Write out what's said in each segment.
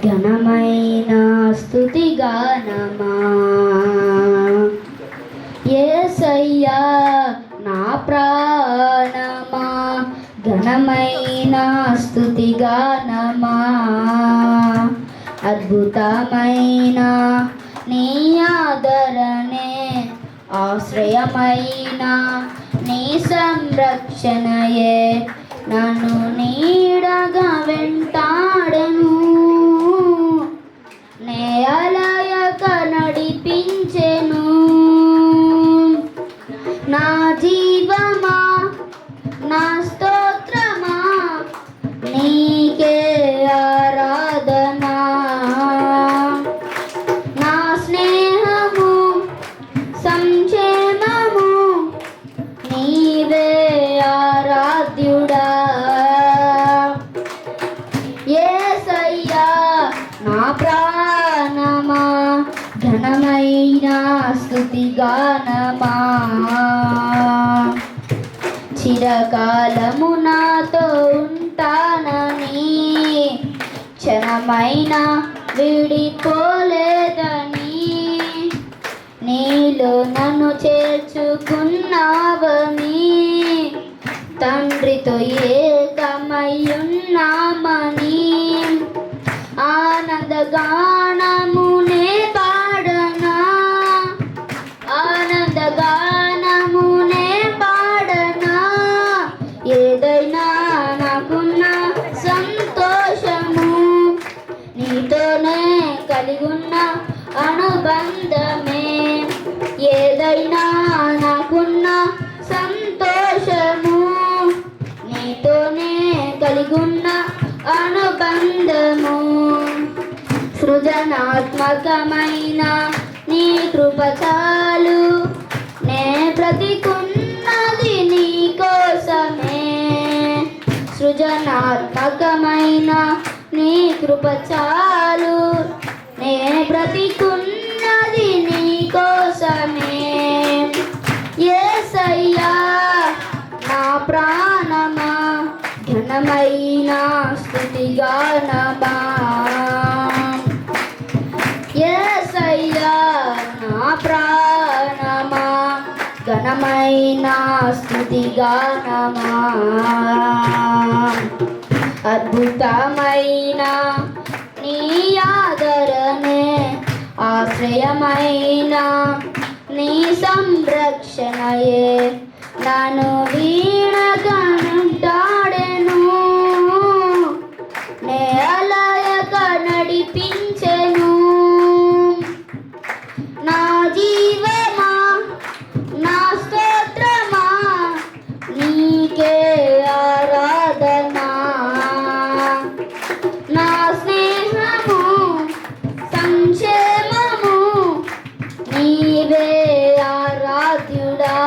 ఘనమైన స్తుతి గానమా. యేసయ్యా నా ప్రాణమా, ఘనమైన స్తుతి గానమా. అద్భుతమైన నీ ఆదరణే, ఆశ్రయమైన నీ సంరక్షణయే నన్ను నీడగా వెంటాడెను. నే అలయక నడిపించెను. నా జీవమా నా స్తోత్రమా నీకే ఆరాధనా. నా స్నేహము సంక్షేమము నీవే ఆరాధ్యుడా. యేసయ్యా నా ప్రాణమా, ఘనమైన స్తుతి గానమా. చిరకాలము నాతో ఉంటానని, క్షణమైన విడిపోలేదని, నీలో నన్ను చేర్చుకున్నావని, తండ్రితో ఏకమయ్యున్నామని, ఆనందగానమునే పాడనా, ఆనందగానమునే పాడనా. ఏదైనా నాకున్న సంతోషము, నీతోనే కలిగున్న అనుబంధమే. ఏదైనా నాకున్న సంతోషము, నీతోనే కలిగున్న అనుబంధము. సృజనాత్మకమైన నీ కృప చాలు, నే బ్రతికున్నది నీ కోసమే. సృజనాత్మకమైన నీ కృప చాలు, నే బ్రతికున్నది నీ కోసమే. యేసయ్యా నా ప్రాణమా, ఘనమైన స్తుతి గానమా. యేసయ్యా నా ప్రాణమా, ఘనమైన స్తుతి గానమా. అద్భుతమైన నీ ఆదరణే, ఆశ్రయమైన నీ సంరక్షణయే నన్ను వీణగా వెంటాడెను. నే అలయక నడిపించెను. నా జీవమా నా స్తోత్రమా నీకే ఆరాధనా. నా స్నేహము సంక్షేమము నీవే ఆరాధ్యుడా.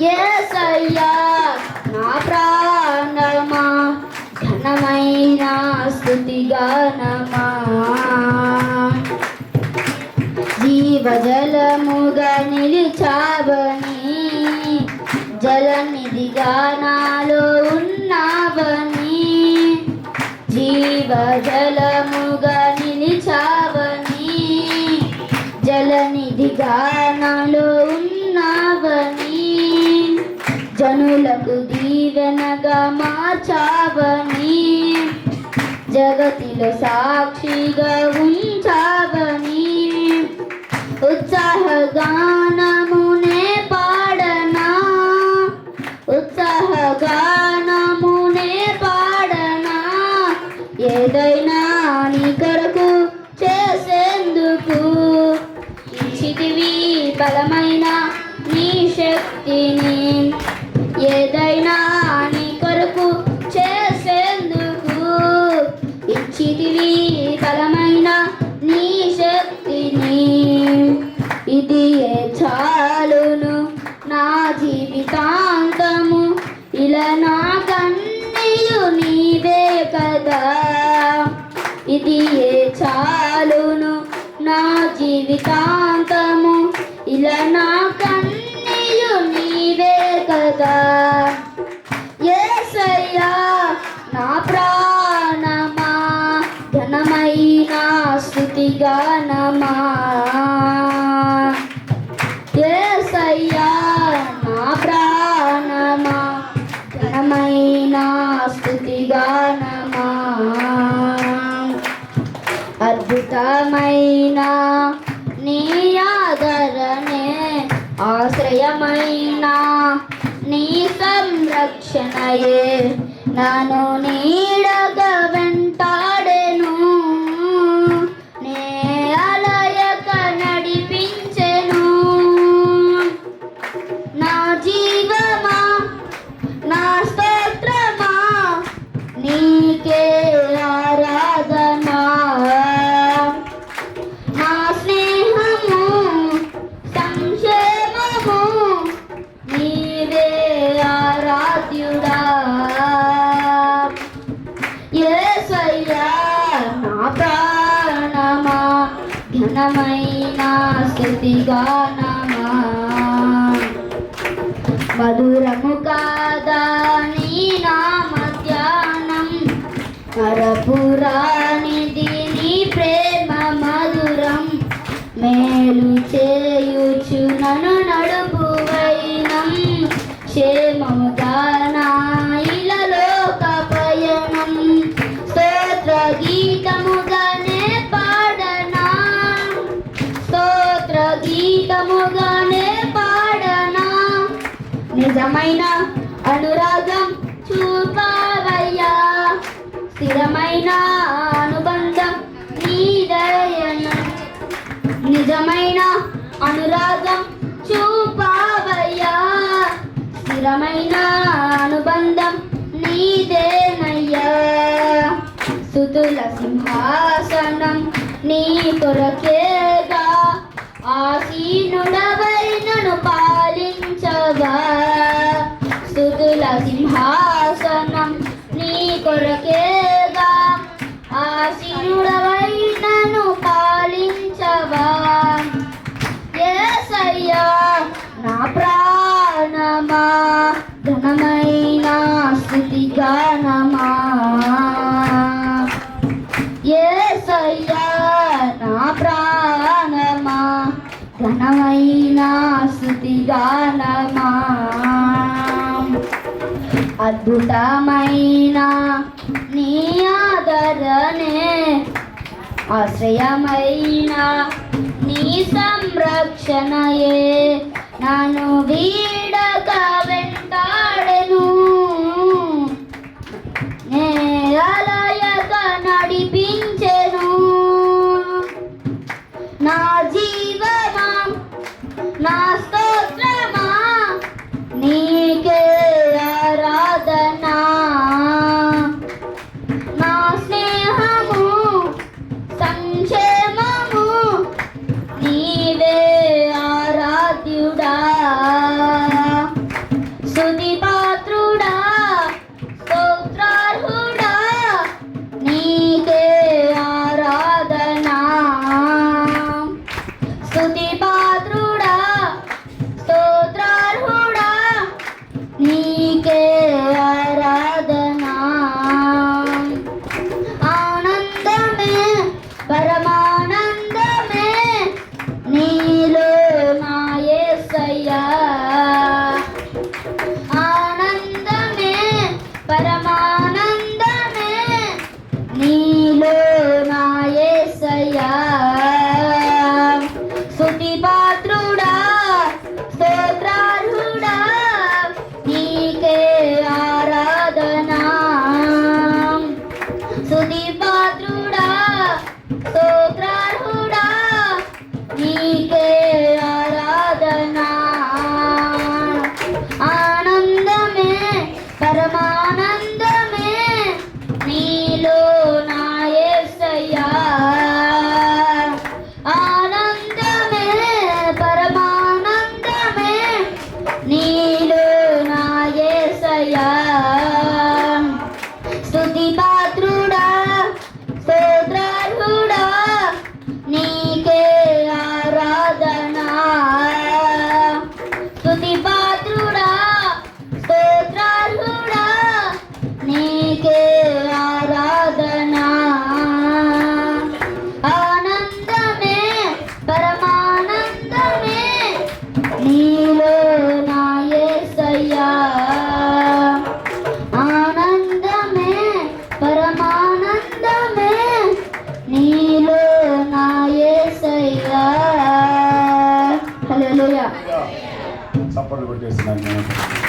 యేసయ్యా నా ప్రాణమా, ఘనమైన స్తుతి గానమా. జీవజలముగా నిలిచావని, జలనిధిగా నాలో ఉన్నావని, జీవజలముగా నిలిచావని, జలనిధిగా నాలో ఉన్నావని, జనులకు దీవెనగా మార్చావని, జగతిలో సాక్షిగా ఉంచావని, ఉత్సాహగానమునే పాడనా, ఉత్సాహగానమునే పాడనా. ఏదైనా నీ కొరకు చేసేందుకు ఇచ్చితివి బలమైన నీ శక్తిని. ఏదైనా నీ కొరకు చేసేందుకు ఇచ్చితివి బలమైన నీ శక్తిని. ఇది చాలును నా జీవితాంతము, ఇలా నా కన్నీయు నీవే కదా. ఇది చాలును నా జీవితాంతము, ఇలా నా కన్నీయు నీవే కదా. యేసయ్యా నా ప్రాణమా, స్తుతిగానమా యేసయ్యా నా ప్రాణమా ఘనమైన స్తుతిగానమా అద్భుతమైన నీ ఆదరణే ఆశ్రయమైన నీ సంరక్షణయే నన్ను నీడగా వెంటాడెను నే అలయక నడిపించెను నా జీవమా నా స్తోత్రమా నీకే ఆరాధనా నా స్నేహము సంక్షేమము నీవే ఆరాధ్యుడా యేసయ్యా నా ప్రాణమా ఘనమైన స్తుతిగానమా మధురము కాదా నీ నామ ధ్యానం మరపురానిది నీ ప్రేమ మధురం మేలు చేయుచు నన్ను నడుపు వైనం క్షేమముగా నా ఇలలోక పయనం స్తోత్ర గీతముగానే పాడనా స్తోత్ర గీతముగానే పాడనా నిజమైన అనురాగం చూపవయ్యా స్థిరమైన అనుబంధం నీదయన నిజమైన అనురాగం చూపవయ్యా స్థిరమైన అనుబంధం నీదేనయ్యా స్తుతుల సింహాసనం నీ కొరకేగా ఆసీనుడవై నన్ను పాలించవా స్తుతుల సింహాసనం నీ కొరకేగా ఆసీనుడవై నన్ను పాలించవా యేసయ్యా నా ప్రాణమా ఘనమైన స్తుతిగానమా యేసయ్యా నా ప్రాణమా ఘనమైన స్తుతిగానమా అద్భుతమైన నీ ఆదరణే ఆశ్రయమైన నీ సంరక్షణయే నన్ను వీడక వెంటాడెను నే అలయక నడిపించెను నా జీవమా నా స్తోత్రమా నీకే ఆరాధనా నా స్నేహము సంక్షేమము నీవే ఆరాధ్యుడా స్తుతి పాత్రుడా స్తోత్రార్హుడా నీకే ఆరాధనా స్తుతి పాత్రుడా స్తోత్రార్హుడా నీకే ఆరాధనా ఆనందమే పరమానందమే నీలో నా యేసయ్యా ఆనందమే పరమానందమే నీలో నా యేసయ్యా స్తుతి పాత్రుడా స్తోత్రార్హుడా నీకే ఆరాధనా స్తుతి పాత్రుడా స్తోత్రార్హుడా నీకే ఆరాధనా ఆనందమే పరమానందమే నీలో నా యేసయ్యా ఆనందమే పరమానందమే నీలో నా యేసయ్యా స్తుతి పాత్రుడా స్తోత్రార్హుడా చప్పట్లు కొట్టేస్తున్నాను నేను